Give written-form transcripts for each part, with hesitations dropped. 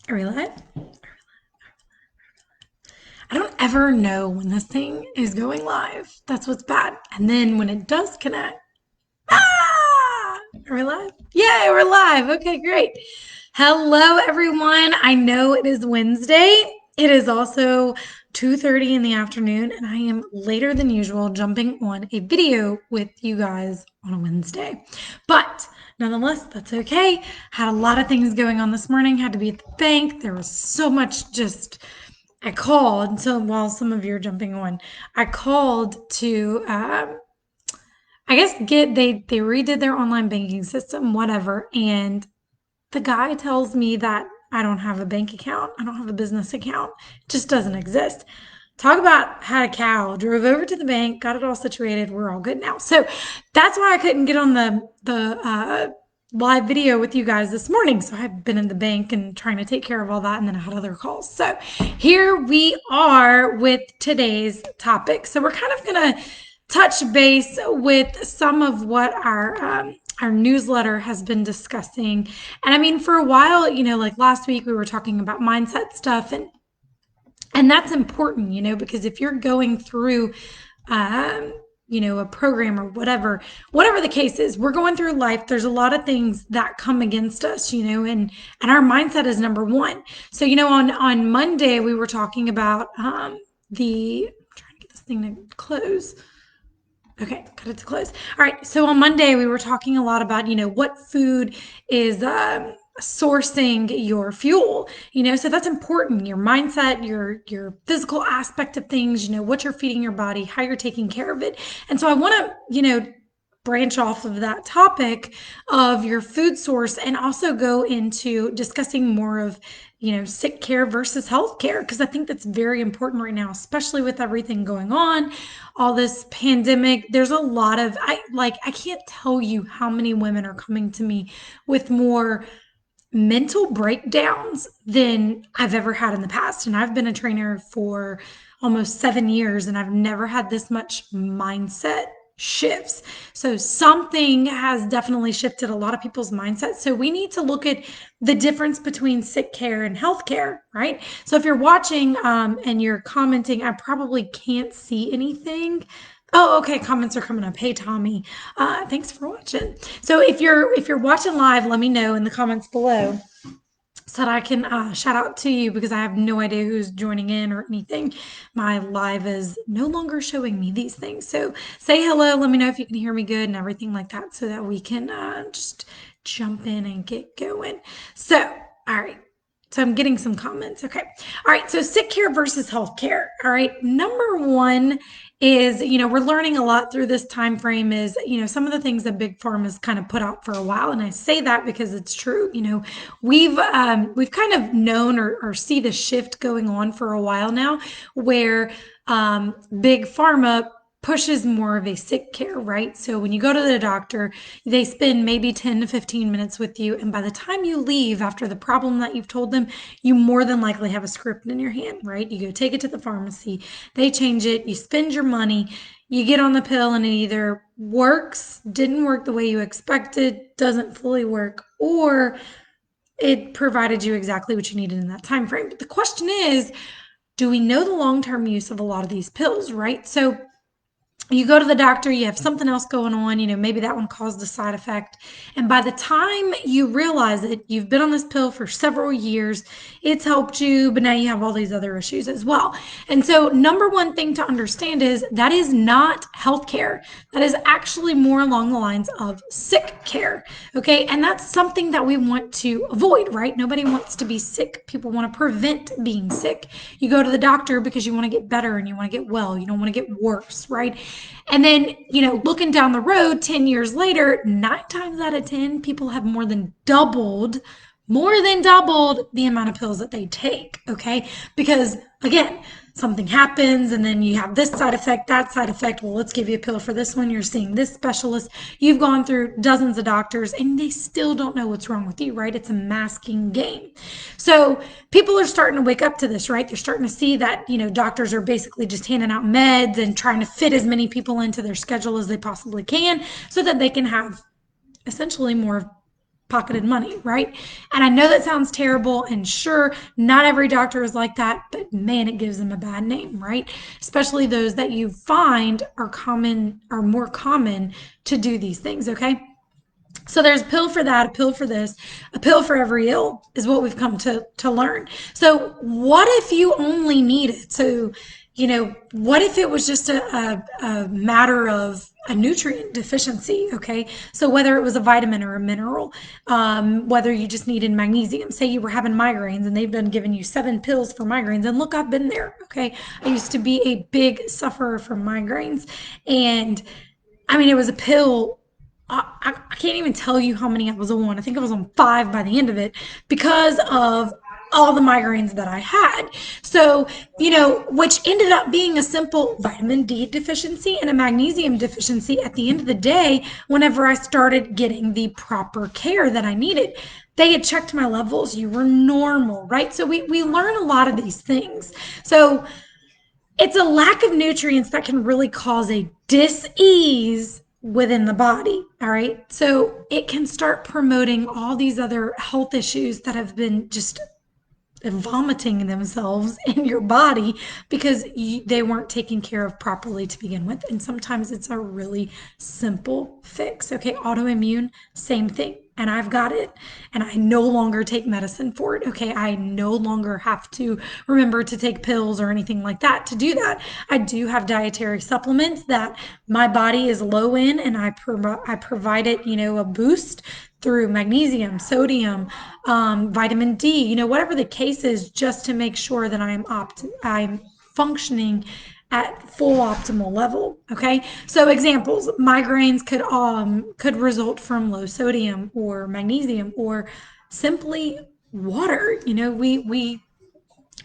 Are we live? I don't ever know when this thing is going live. That's what's bad. And then when it does connect, ah! Are we live? Yay, we're live. Okay, great. Hello, everyone. I know it is Wednesday. It is also 2:30 in the afternoon, and I am later than usual jumping on a video with you guys on a Wednesday. But nonetheless, that's okay. Had a lot of things going on this morning. Had to be at the bank. There was so much just I called. So while some of you are jumping on, I called to I guess they redid their online banking system, whatever, and the guy tells me that I don't have a bank account. I don't have a business account. It just doesn't exist. Talk about had a cow. Drove over to the bank, got it all situated. We're all good now. So that's why I couldn't get on the live video with you guys this morning. So I've been in the bank and trying to take care of all that, and then I had other calls. So here we are with today's topic. So we're kind of gonna touch base with some of what our newsletter has been discussing. And I mean, for a while, like last week we were talking about mindset stuff, and that's important, because if you're going through um, a program or whatever the case is, we're going through life. There's a lot of things that come against us, and our mindset is number one. So, on Monday we were talking about the I'm trying to get this thing to close. Okay, got it to close. All right. So on Monday, we were talking a lot about, what food is sourcing your fuel, so that's important. Your mindset, your physical aspect of things, what you're feeding your body, how you're taking care of it. And so I want to, branch off of that topic of your food source and also go into discussing more of sick care versus health care, because I think that's very important right now, especially with everything going on, all this pandemic. There's a lot of I can't tell you how many women are coming to me with more mental breakdowns than I've ever had in the past. And I've been a trainer for almost 7 years, and I've never had this much mindset shifts. So something has definitely shifted a lot of people's mindset. So we need to look at the difference between sick care and health care, right? So if you're watching and you're commenting, I probably can't see anything. Oh, okay. Comments are coming up. Hey, Tommy. Thanks for watching. So if you're watching live, let me know in the comments below so that I can shout out to you, because I have no idea who's joining in or anything. My live is no longer showing me these things. So say hello. Let me know if you can hear me good and everything like that, so that we can just jump in and get going. So, all right. So I'm getting some comments. Okay. All right. So sick care versus health care. All right. Number one is, we're learning a lot through this time frame is, some of the things that big pharma has kind of put out for a while. And I say that because it's true. We've kind of known or see the shift going on for a while now, where big pharma pushes more of a sick care, right? So when you go to the doctor, they spend maybe 10 to 15 minutes with you. And by the time you leave after the problem that you've told them, you more than likely have a script in your hand, right? You go take it to the pharmacy, they change it, you spend your money, you get on the pill, and it either works, didn't work the way you expected, doesn't fully work, or it provided you exactly what you needed in that time frame. But the question is, do we know the long-term use of a lot of these pills, right? So you go to the doctor, you have something else going on, maybe that one caused a side effect. And by the time you realize it, you've been on this pill for several years, it's helped you, but now you have all these other issues as well. And so, number one thing to understand is that is not healthcare. That is actually more along the lines of sick care. Okay. And that's something that we want to avoid, right? Nobody wants to be sick. People want to prevent being sick. You go to the doctor because you want to get better and you want to get well. You don't want to get worse, right? And then, looking down the road 10 years later, 9 times out of 10, people have more than doubled the amount of pills that they take. Okay. Because again, something happens and then you have this side effect, that side effect. Well, let's give you a pill for this one. You're seeing this specialist. You've gone through dozens of doctors and they still don't know what's wrong with you, right? It's a masking game. So people are starting to wake up to this, right? They're starting to see that, doctors are basically just handing out meds and trying to fit as many people into their schedule as they possibly can so that they can have essentially more pocketed money, right? And I know that sounds terrible, and sure, not every doctor is like that, but man, it gives them a bad name, right? Especially those that you find are more common to do these things, okay? So there's a pill for that, a pill for this, a pill for every ill is what we've come to learn. So what if you only needed to, what if it was just a matter of a nutrient deficiency? Okay. So whether it was a vitamin or a mineral, whether you just needed magnesium, say you were having migraines and they've been giving you 7 pills for migraines. And look, I've been there. Okay. I used to be a big sufferer from migraines. And I mean, it was a pill. I can't even tell you how many I was on. I think I was on 5 by the end of it because of all the migraines that I had. So, which ended up being a simple vitamin D deficiency and a magnesium deficiency at the end of the day, whenever I started getting the proper care that I needed. They had checked my levels. You were normal, right? So we learn a lot of these things. So it's a lack of nutrients that can really cause a dis-ease within the body. All right. So it can start promoting all these other health issues that have been just vomiting themselves in your body because they weren't taken care of properly to begin with. And sometimes it's a really simple fix. Okay, autoimmune, same thing. And I've got it. And I no longer take medicine for it. Okay, I no longer have to remember to take pills or anything like that to do that. I do have dietary supplements that my body is low in, and I provide it, a boost through magnesium, sodium, vitamin D, whatever the case is, just to make sure that I'm functioning at full optimal level. Okay. So examples, migraines could result from low sodium or magnesium or simply water. We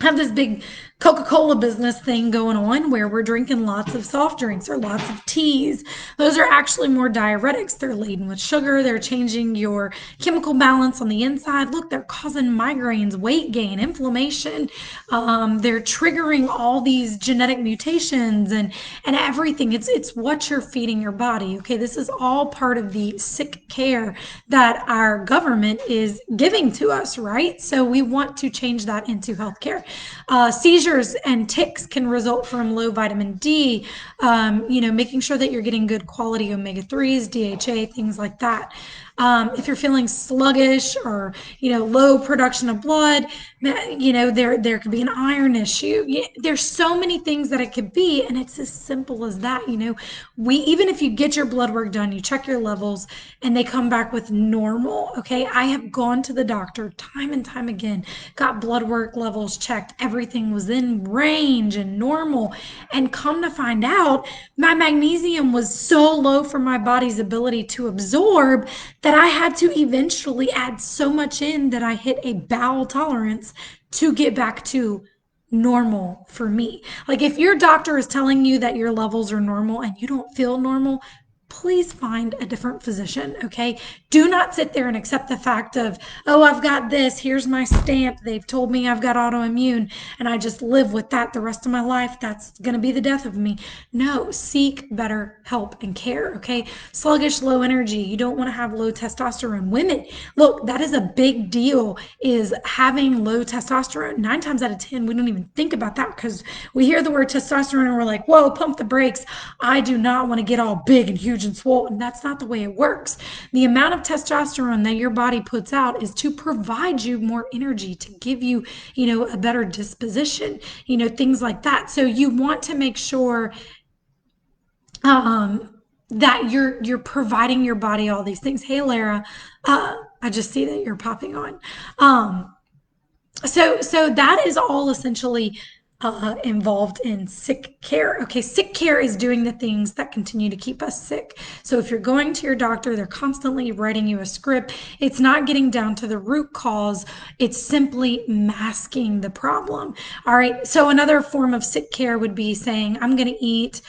have this big Coca-Cola business thing going on where we're drinking lots of soft drinks or lots of teas. Those are actually more diuretics. They're laden with sugar. They're changing your chemical balance on the inside. Look, they're causing migraines, weight gain, inflammation. They're triggering all these genetic mutations and everything. It's what you're feeding your body. Okay, this is all part of the sick care that our government is giving to us, right? So we want to change that into healthcare. Seizures and tics can result from low vitamin D, making sure that you're getting good quality omega-3s, DHA, things like that. If you're feeling sluggish or, low production of blood, there could be an iron issue. There's so many things that it could be, and it's as simple as that. Even if you get your blood work done, you check your levels, and they come back with normal. Okay, I have gone to the doctor time and time again, got blood work levels checked, everything was in range and normal, and come to find out, my magnesium was so low for my body's ability to absorb that I had to eventually add so much in that I hit a bowel tolerance to get back to normal for me. Like if your doctor is telling you that your levels are normal and you don't feel normal, please find a different physician, okay? Do not sit there and accept the fact of, oh, I've got this, here's my stamp, they've told me I've got autoimmune, and I just live with that the rest of my life. That's going to be the death of me. No, seek better help and care, okay? Sluggish, low energy, you don't want to have low testosterone. Women, look, that is a big deal, is having low testosterone. 9 times out of 10, we don't even think about that because we hear the word testosterone and we're like, whoa, pump the brakes. I do not want to get all big and huge and swollen. That's not the way it works. The amount of testosterone that your body puts out is to provide you more energy, to give you, a better disposition, things like that. So you want to make sure that you're providing your body all these things. Hey, Lara, I just see that you're popping on. So that is all essentially involved in sick care. Okay, sick care is doing the things that continue to keep us sick. So if you're going to your doctor, they're constantly writing you a script. It's not getting down to the root cause. It's simply masking the problem. All right. So another form of sick care would be saying, I'm going to eat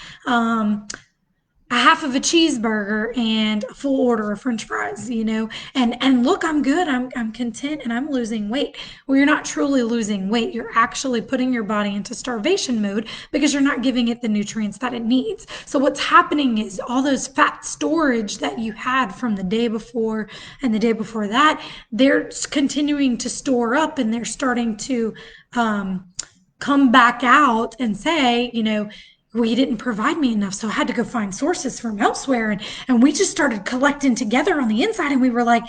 a half of a cheeseburger and a full order of french fries, and look, I'm good. I'm content and I'm losing weight. Well, you're not truly losing weight. You're actually putting your body into starvation mode because you're not giving it the nutrients that it needs. So what's happening is all those fat storage that you had from the day before and the day before that, they're continuing to store up, and they're starting to come back out and say, well, you didn't provide me enough, so I had to go find sources from elsewhere. And we just started collecting together on the inside, and we were like,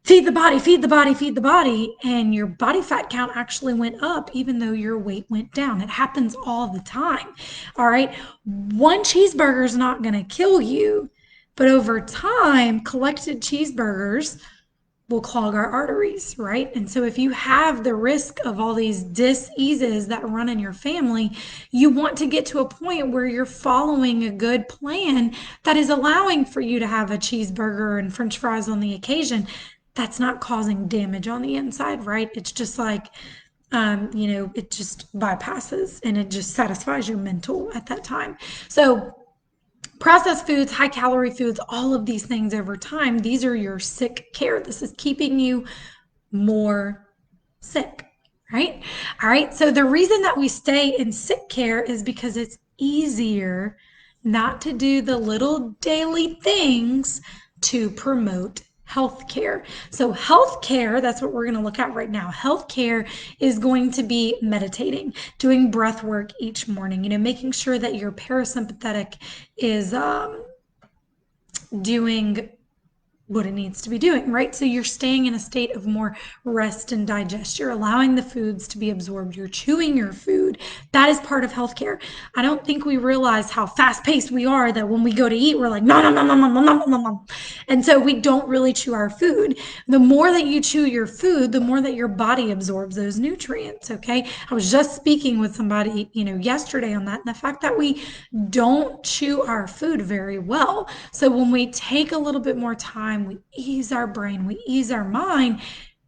feed the body, feed the body, feed the body. And your body fat count actually went up, even though your weight went down. It happens all the time. All right. One cheeseburger is not going to kill you, but over time, collected cheeseburgers will clog our arteries, right? And so if you have the risk of all these diseases that run in your family, you want to get to a point where you're following a good plan that is allowing for you to have a cheeseburger and french fries on the occasion. That's not causing damage on the inside, right? It's just like, it just bypasses and it just satisfies your mental at that time. So processed foods, high calorie foods, all of these things over time, these are your sick care. This is keeping you more sick, right? All right. So the reason that we stay in sick care is because it's easier not to do the little daily things to promote healthcare. So healthcare, that's what we're going to look at right now. Healthcare is going to be meditating, doing breath work each morning, making sure that your parasympathetic is doing what it needs to be doing, right? So you're staying in a state of more rest and digest. You're allowing the foods to be absorbed. You're chewing your food. That is part of healthcare. I don't think we realize how fast paced we are, that when we go to eat, we're like, no, no, no, no, no, no, no, no, no. And so we don't really chew our food. The more that you chew your food, the more that your body absorbs those nutrients. Okay. I was just speaking with somebody, yesterday on that, and the fact that we don't chew our food very well. So when we take a little bit more time, we ease our brain, we ease our mind,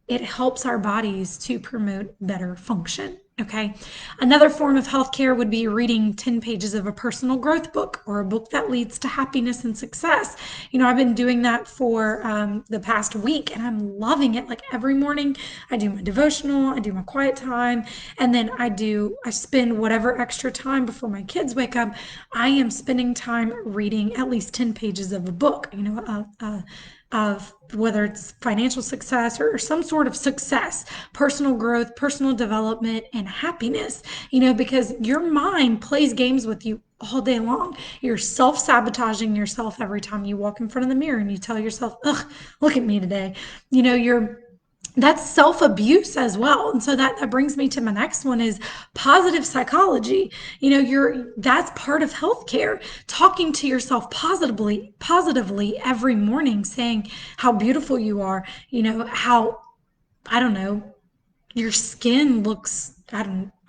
it helps our bodies to promote better function. Okay. Another form of healthcare would be reading 10 pages of a personal growth book or a book that leads to happiness and success. I've been doing that for the past week, and I'm loving it. Like every morning I do my devotional, I do my quiet time, and then I spend whatever extra time before my kids wake up. I am spending time reading at least 10 pages of a book, of whether it's financial success or some sort of success, personal growth, personal development, and happiness, because your mind plays games with you all day long. You're self-sabotaging yourself every time you walk in front of the mirror and you tell yourself, ugh, look at me today. That's self-abuse as well. And so that brings me to my next one is positive psychology. That's part of healthcare. Talking to yourself positively every morning, saying how beautiful you are, how, I don't know, your skin looks,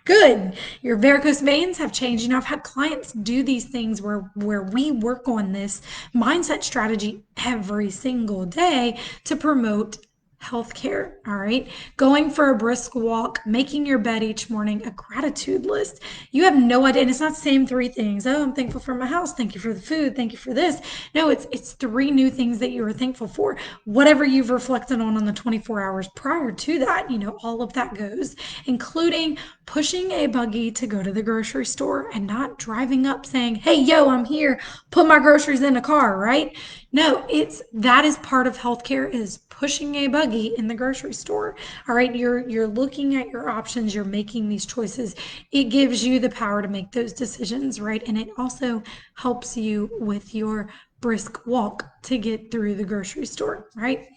good. Your varicose veins have changed. I've had clients do these things where we work on this mindset strategy every single day to promote healthcare. All right. Going for a brisk walk, making your bed each morning, a gratitude list. You have no idea. And it's not the same three things. Oh, I'm thankful for my house. Thank you for the food. Thank you for this. No, it's three new things that you are thankful for. Whatever you've reflected on the 24 hours prior to that, all of that goes, including pushing a buggy to go to the grocery store and not driving up saying, hey, yo, I'm here. Put my groceries in the car, right? No, that is part of healthcare, is pushing a buggy in the grocery store. All right. You're looking at your options. You're making these choices. It gives you the power to make those decisions, right? And it also helps you with your brisk walk to get through the grocery store, right?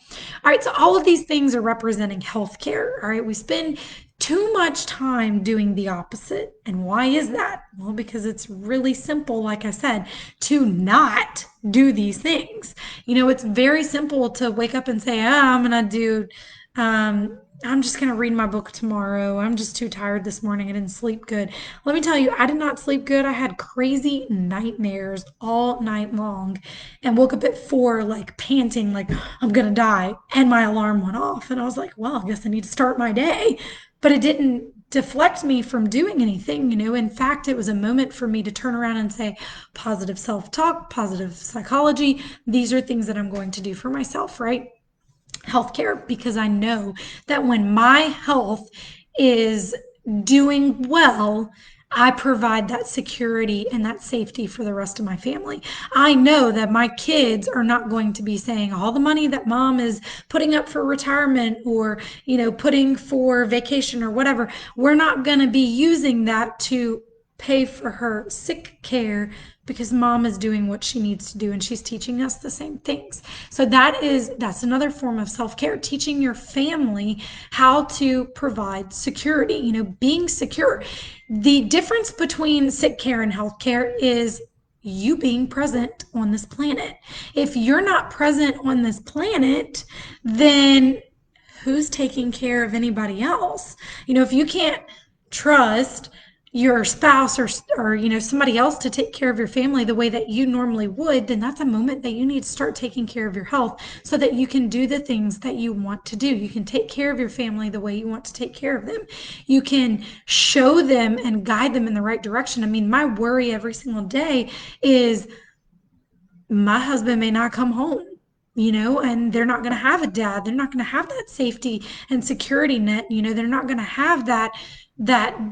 All right. So all of these things are representing healthcare. All right. We spend too much time doing the opposite. And why is that? Well, because it's really simple, like I said, to not do these things. It's very simple to wake up and say, I'm going to do I'm just going to read my book tomorrow. I'm just too tired this morning. I didn't sleep good. Let me tell you, I did not sleep good. I had crazy nightmares all night long and woke up at 4, like panting, like I'm going to die. And my alarm went off. And I was like, well, I guess I need to start my day. But it didn't deflect me from doing anything. In fact, it was a moment for me to turn around and say, positive self talk, positive psychology. These are things that I'm going to do for myself, right? Healthcare, because I know that when my health is doing well, I provide that security and that safety for the rest of my family. I know that my kids are not going to be saying all the money that mom is putting up for retirement or, putting for vacation or whatever. We're not going to be using that to pay for her sick care because mom is doing what she needs to do and she's teaching us the same things. So that's another form of self-care, teaching your family how to provide security, being secure. The difference between sick care and health care is you being present on this planet. If you're not present on this planet, then who's taking care of anybody else? If you can't trust your spouse or somebody else to take care of your family the way that you normally would, then that's a moment that you need to start taking care of your health so that you can do the things that you want to do. You can take care of your family the way you want to take care of them. You can show them and guide them in the right direction. I mean, my worry every single day is my husband may not come home, and they're not going to have a dad. They're not going to have that safety and security net. They're not going to have that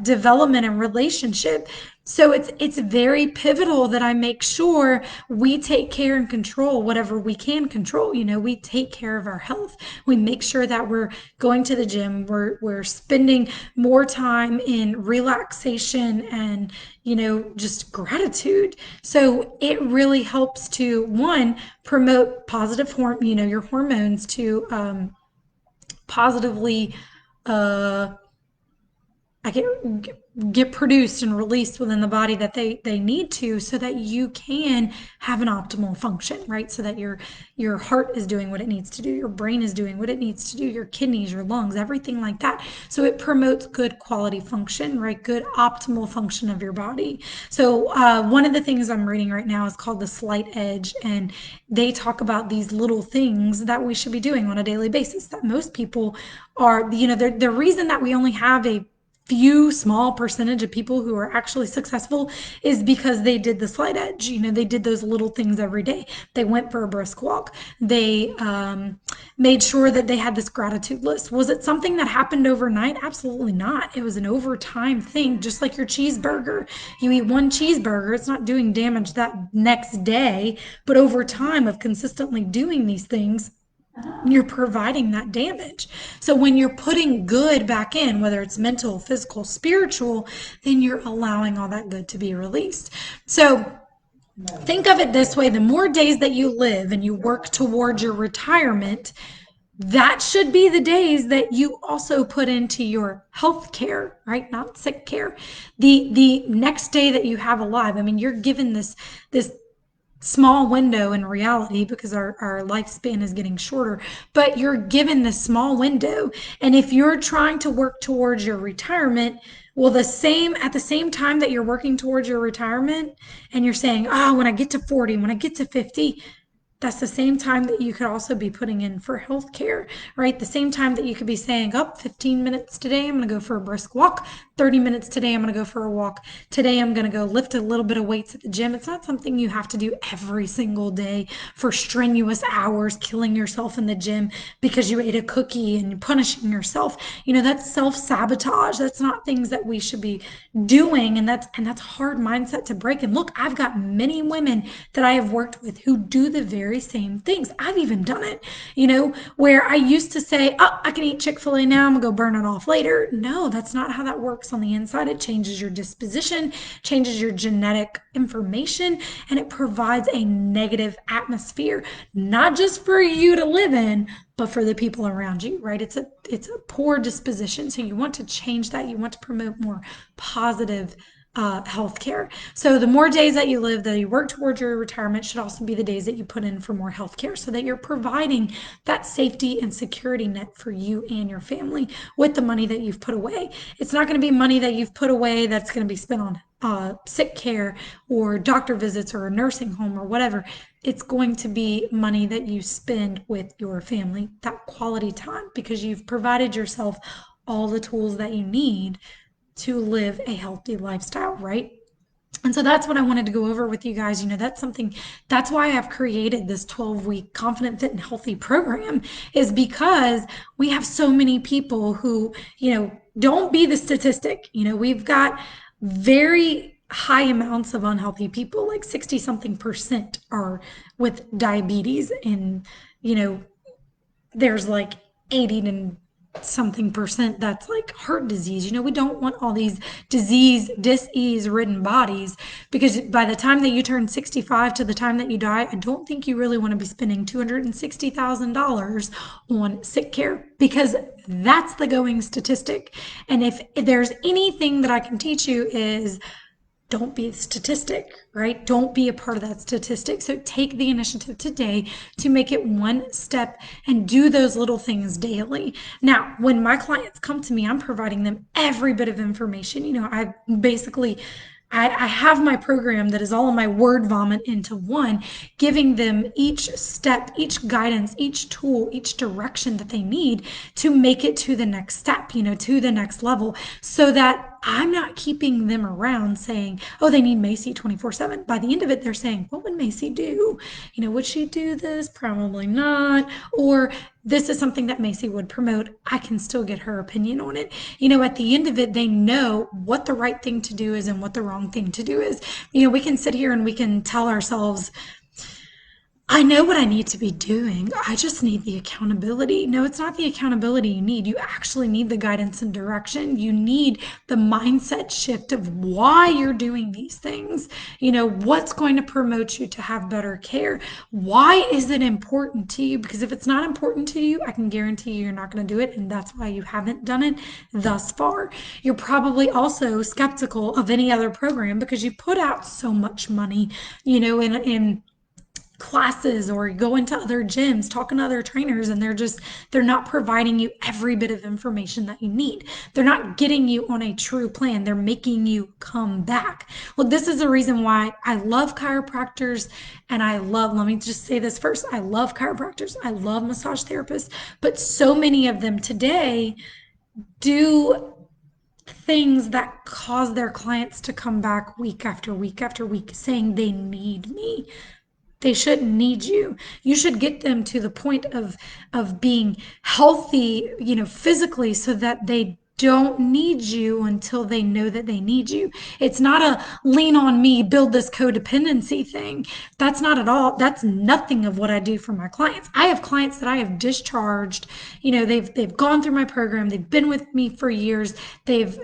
development and relationship. So it's very pivotal that I make sure we take care and control whatever we can control. We take care of our health. We make sure that we're going to the gym. We're spending more time in relaxation and just gratitude. So it really helps to, one, promote positive your hormones to positively uh, I get produced and released within the body that they need to, so that you can have an optimal function, right? So that your heart is doing what it needs to do, your brain is doing what it needs to do, your kidneys, your lungs, everything like that. So it promotes good quality function, right? Good optimal function of your body. So one of the things I'm reading right now is called The Slight Edge, and they talk about these little things that we should be doing on a daily basis that most people are, the reason that we only have a few small percentage of people who are actually successful is because they did the slight edge. They did those little things every day. They went for a brisk walk. They made sure that they had this gratitude list. Was it something that happened overnight? Absolutely not. It was an overtime thing, just like your cheeseburger. You eat one cheeseburger, it's not doing damage that next day, but over time of consistently doing these things, you're providing that damage. So when you're putting good back in, whether it's mental, physical, spiritual, then you're allowing all that good to be released. So think of it this way: the more days that you live and you work towards your retirement, that should be the days that you also put into your health care, right? Not sick care. The next day that you have alive, I mean, you're given this small window in reality, because our lifespan is getting shorter, but you're given this small window. And if you're trying to work towards your retirement, well, at the same time that you're working towards your retirement and you're saying, oh, when I get to 40, when I get to 50, that's the same time that you could also be putting in for healthcare, right? The same time that you could be saying, oh, 15 minutes today, I'm going to go for a brisk walk. 30 minutes today, I'm going to go for a walk. Today, I'm going to go lift a little bit of weights at the gym. It's not something you have to do every single day for strenuous hours, killing yourself in the gym because you ate a cookie and punishing yourself. That's self-sabotage. That's not things that we should be doing. And that's hard mindset to break. And look, I've got many women that I have worked with who do the very same things. I've even done it, where I used to say, oh, I can eat Chick-fil-A now, I'm gonna go burn it off later. No, that's not how that works on the inside. It changes your disposition, changes your genetic information, and it provides a negative atmosphere, not just for you to live in, but for the people around you, right? It's a poor disposition. So you want to change that. You want to promote more positive healthcare. So the more days that you live, that you work towards your retirement, should also be the days that you put in for more healthcare, so that you're providing that safety and security net for you and your family with the money that you've put away. It's not going to be money that you've put away that's going to be spent on sick care or doctor visits or a nursing home or whatever. It's going to be money that you spend with your family, that quality time, because you've provided yourself all the tools that you need to live a healthy lifestyle, right? And so that's what I wanted to go over with you guys. That's something, that's why I've created this 12-week Confident, Fit, and Healthy program, is because we have so many people who, don't be the statistic. We've got very high amounts of unhealthy people, like 60 something percent are with diabetes, and, there's like 80 to something percent that's like heart disease. We don't want all these disease ridden bodies, because by the time that you turn 65 to the time that you die, I don't think you really want to be spending $260,000 on sick care, because that's the going statistic. And if there's anything that I can teach you, is don't be a statistic, right? Don't be a part of that statistic. So take the initiative today to make it one step and do those little things daily. Now, when my clients come to me, I'm providing them every bit of information. I basically I have my program that is all of my word vomit into one, giving them each step, each guidance, each tool, each direction that they need to make it to the next step, to the next level, so that I'm not keeping them around saying, oh, they need Macy 24/7. By the end of it, they're saying, what would Macy do? Would she do this? Probably not. Or this is something that Macy would promote. I can still get her opinion on it. At the end of it, they know what the right thing to do is and what the wrong thing to do is. We can sit here and we can tell ourselves, I know what I need to be doing. I just need the accountability. No, it's not the accountability you need. You actually need the guidance and direction. You need the mindset shift of why you're doing these things. What's going to promote you to have better care? Why is it important to you? Because if it's not important to you, I can guarantee you're not going to do it. And that's why you haven't done it thus far. You're probably also skeptical of any other program because you put out so much money, in classes, or go into other gyms talking to other trainers, and they're not providing you every bit of information that you need. They're not getting you on a true plan. They're making you come back. Look, this is the reason why I love chiropractors, and let me just say this first, I love chiropractors, I love massage therapists, but so many of them today do things that cause their clients to come back week after week after week saying they need me. They shouldn't need you. You should get them to the point of being healthy, physically, so that they don't need you until they know that they need you. It's not a lean on me, build this codependency thing. That's not at all. That's nothing of what I do for my clients. I have clients that I have discharged. They've gone through my program. They've been with me for years. They've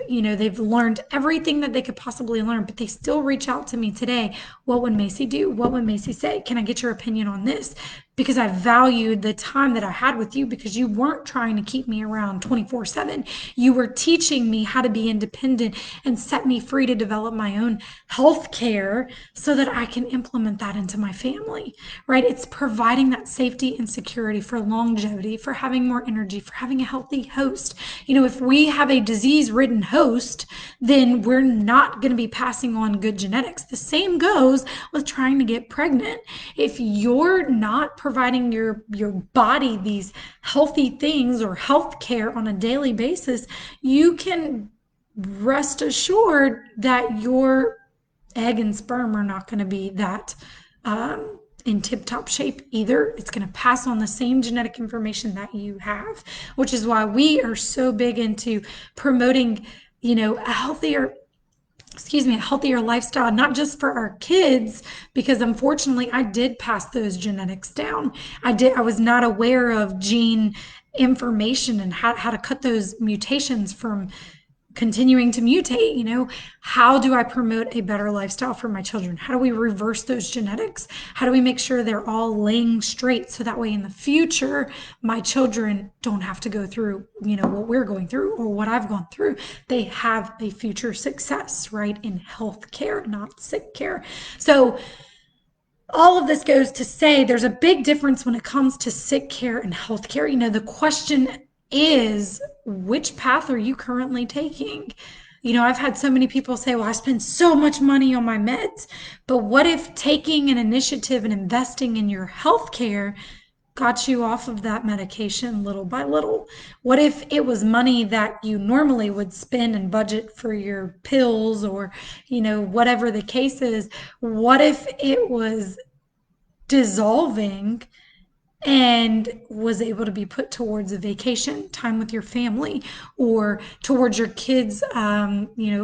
learned everything that they could possibly learn, but they still reach out to me today. What would Macy do? What would Macy say? Can I get your opinion on this? Because I valued the time that I had with you, because you weren't trying to keep me around 24/7. You were teaching me how to be independent and set me free to develop my own health care so that I can implement that into my family, right? It's providing that safety and security for longevity, for having more energy, for having a healthy host. If we have a disease-ridden host, then we're not going to be passing on good genetics. The same goes with trying to get pregnant. If you're not providing your body these healthy things or health care on a daily basis, you can rest assured that your egg and sperm are not going to be that in tip-top shape either. It's going to pass on the same genetic information that you have, which is why we are so big into promoting, a healthier lifestyle, not just for our kids, because unfortunately I did pass those genetics down. I was not aware of gene information and how to cut those mutations from continuing to mutate. How do I promote a better lifestyle for my children? How do we reverse those genetics? How do we make sure they're all laying straight so that way in the future my children don't have to go through what we're going through or what I've gone through? They have a future success, right, in health care, not sick care. So all of this goes to say there's a big difference when it comes to sick care and health care. The question is, which path are you currently taking? I've had so many people say, well, I spend so much money on my meds. But what if taking an initiative and investing in your health care got you off of that medication little by little? What if it was money that you normally would spend and budget for your pills or, whatever the case is? What if it was dissolving and was able to be put towards a vacation, time with your family, or towards your kids'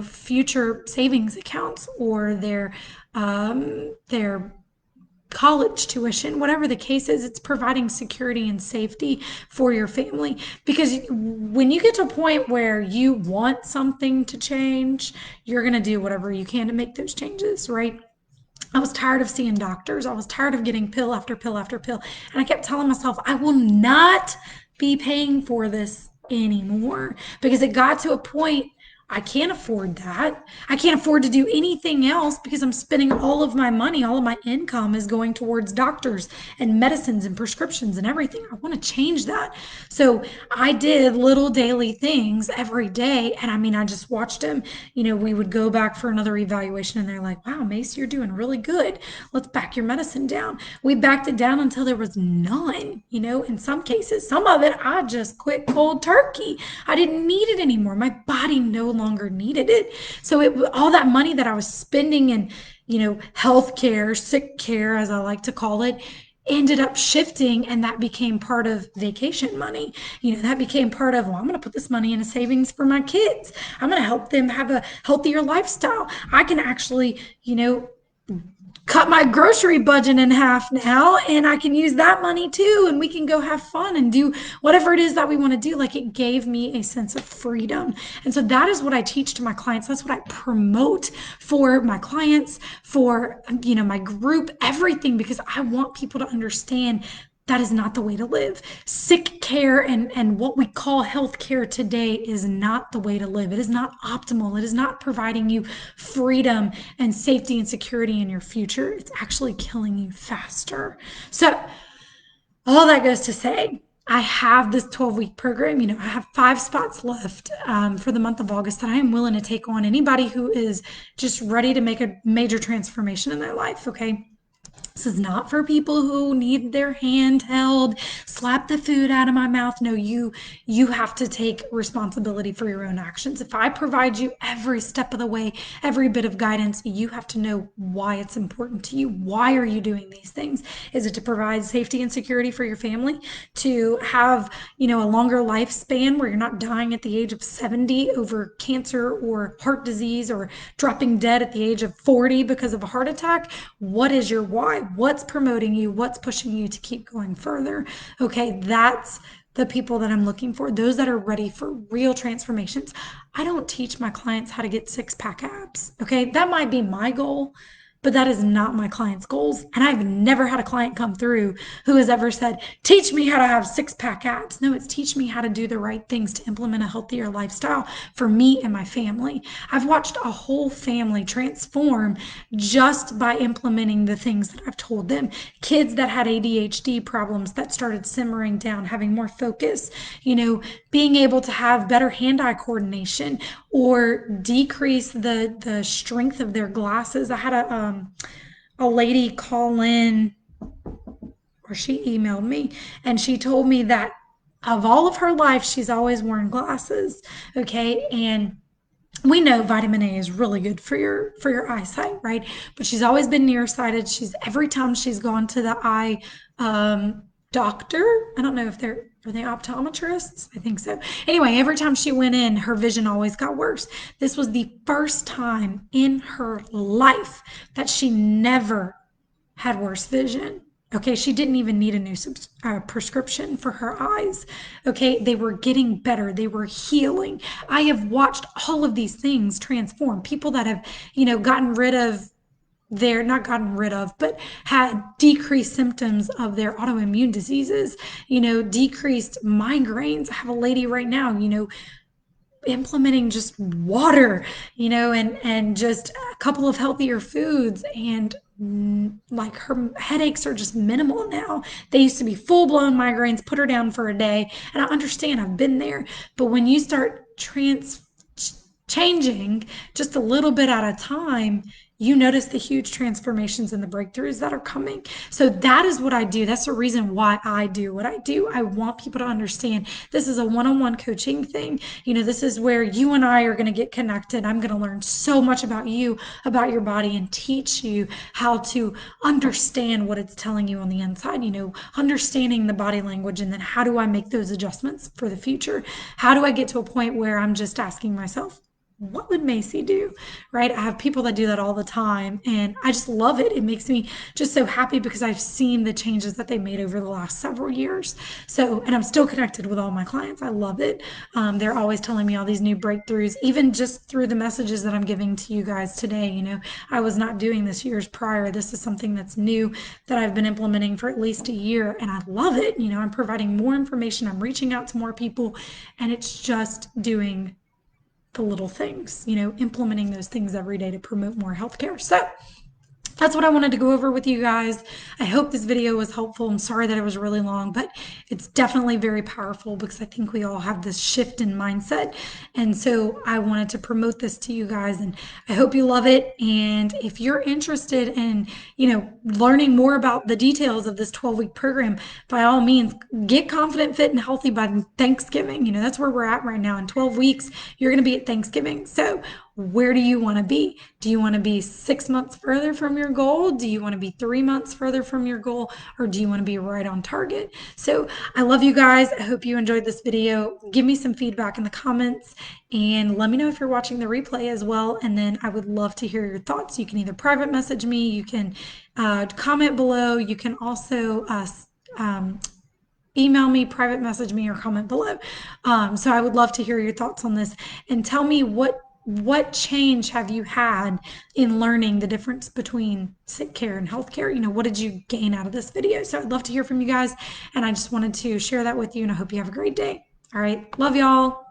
future savings accounts or their college tuition, whatever the case is? It's providing security and safety for your family. Because when you get to a point where you want something to change, you're going to do whatever you can to make those changes, right? I was tired of seeing doctors. I was tired of getting pill after pill after pill. And I kept telling myself, I will not be paying for this anymore, because it got to a point I can't afford that. I can't afford to do anything else because I'm spending all of my money, all of my income is going towards doctors and medicines and prescriptions and everything. I want to change that. So I did little daily things every day. And I just watched them. We would go back for another evaluation and they're like, wow, Mace, you're doing really good. Let's back your medicine down. We backed it down until there was none. In some cases, some of it I just quit cold turkey. I didn't need it anymore. My body no longer needed it. So all that money that I was spending in, health care, sick care, as I like to call it, ended up shifting, and that became part of vacation money. That became part of, well, I'm going to put this money in a savings for my kids. I'm going to help them have a healthier lifestyle. I can actually, cut my grocery budget in half now, and I can use that money too, and we can go have fun and do whatever it is that we want to do. Like, it gave me a sense of freedom. And so that is what I teach to my clients. That's what I promote for my clients, for my group, everything, because I want people to understand that is not the way to live. Sick care and what we call health care today is not the way to live. It is not optimal. It is not providing you freedom and safety and security in your future. It's actually killing you faster. So all that goes to say, I have this 12-week program. I have 5 spots left for the month of August that I am willing to take on anybody who is just ready to make a major transformation in their life, okay? This is not for people who need their hand held, slap the food out of my mouth. No, you have to take responsibility for your own actions. If I provide you every step of the way, every bit of guidance, you have to know why it's important to you. Why are you doing these things? Is it to provide safety and security for your family? To have, a longer lifespan where you're not dying at the age of 70 over cancer or heart disease, or dropping dead at the age of 40 because of a heart attack? What is your why? What's promoting you? What's pushing you to keep going further? Okay, that's the people that I'm looking for, those that are ready for real transformations. I don't teach my clients how to get 6-pack abs. Okay, that might be my goal, but that is not my client's goals. And I've never had a client come through who has ever said, teach me how to have 6-pack abs. No, it's teach me how to do the right things to implement a healthier lifestyle for me and my family. I've watched a whole family transform just by implementing the things that I've told them. Kids that had ADHD problems that started simmering down, having more focus, being able to have better hand-eye coordination or decrease the strength of their glasses. I had a lady call in, or she emailed me, and she told me that of all of her life, she's always worn glasses. Okay, and we know vitamin A is really good for your eyesight, right? But she's always been nearsighted. Every time she's gone to the eye doctor, I don't know if are they optometrists? I think so. Anyway, every time she went in, her vision always got worse. This was the first time in her life that she never had worse vision. Okay, she didn't even need a new prescription for her eyes. Okay, they were getting better, they were healing. I have watched all of these things transform. People that have, gotten rid of their, not gotten rid of, but had decreased symptoms of their autoimmune diseases, decreased migraines. I have a lady right now, implementing just water, and just a couple of healthier foods, and like her headaches are just minimal now. They used to be full-blown migraines, put her down for a day, and I understand, I've been there. But when you start changing just a little bit at a time, you notice the huge transformations and the breakthroughs that are coming. So that is what I do. That's the reason why I do what I do. I want people to understand this is a one-on-one coaching thing. This is where you and I are going to get connected. I'm going to learn so much about you, about your body, and teach you how to understand what it's telling you on the inside, understanding the body language, and then how do I make those adjustments for the future? How do I get to a point where I'm just asking myself, what would Macy do? Right? I have people that do that all the time, and I just love it. It makes me just so happy because I've seen the changes that they made over the last several years. So, and I'm still connected with all my clients. I love it. They're always telling me all these new breakthroughs, even just through the messages that I'm giving to you guys today. I was not doing this years prior. This is something that's new that I've been implementing for at least a year, and I love it. I'm providing more information, I'm reaching out to more people, and it's just doing the little things, implementing those things every day to promote more healthcare. So that's what I wanted to go over with you guys. I hope this video was helpful. I'm sorry that it was really long, but it's definitely very powerful because I think we all have this shift in mindset. And so I wanted to promote this to you guys, and I hope you love it. And if you're interested in, learning more about the details of this 12-week program, by all means, get confident, fit, and healthy by Thanksgiving. That's where we're at right now. In 12 weeks, you're going to be at Thanksgiving. So where do you want to be? Do you want to be 6 months further from your goal? Do you want to be 3 months further from your goal? Or do you want to be right on target? So I love you guys. I hope you enjoyed this video. Give me some feedback in the comments, and let me know if you're watching the replay as well. And then I would love to hear your thoughts. You can either private message me, you can comment below, you can also email me, private message me, or comment below. So I would love to hear your thoughts on this, and tell me what change have you had in learning the difference between sick care and healthcare? What did you gain out of this video? So I'd love to hear from you guys, and I just wanted to share that with you, and I hope you have a great day. All right, love y'all.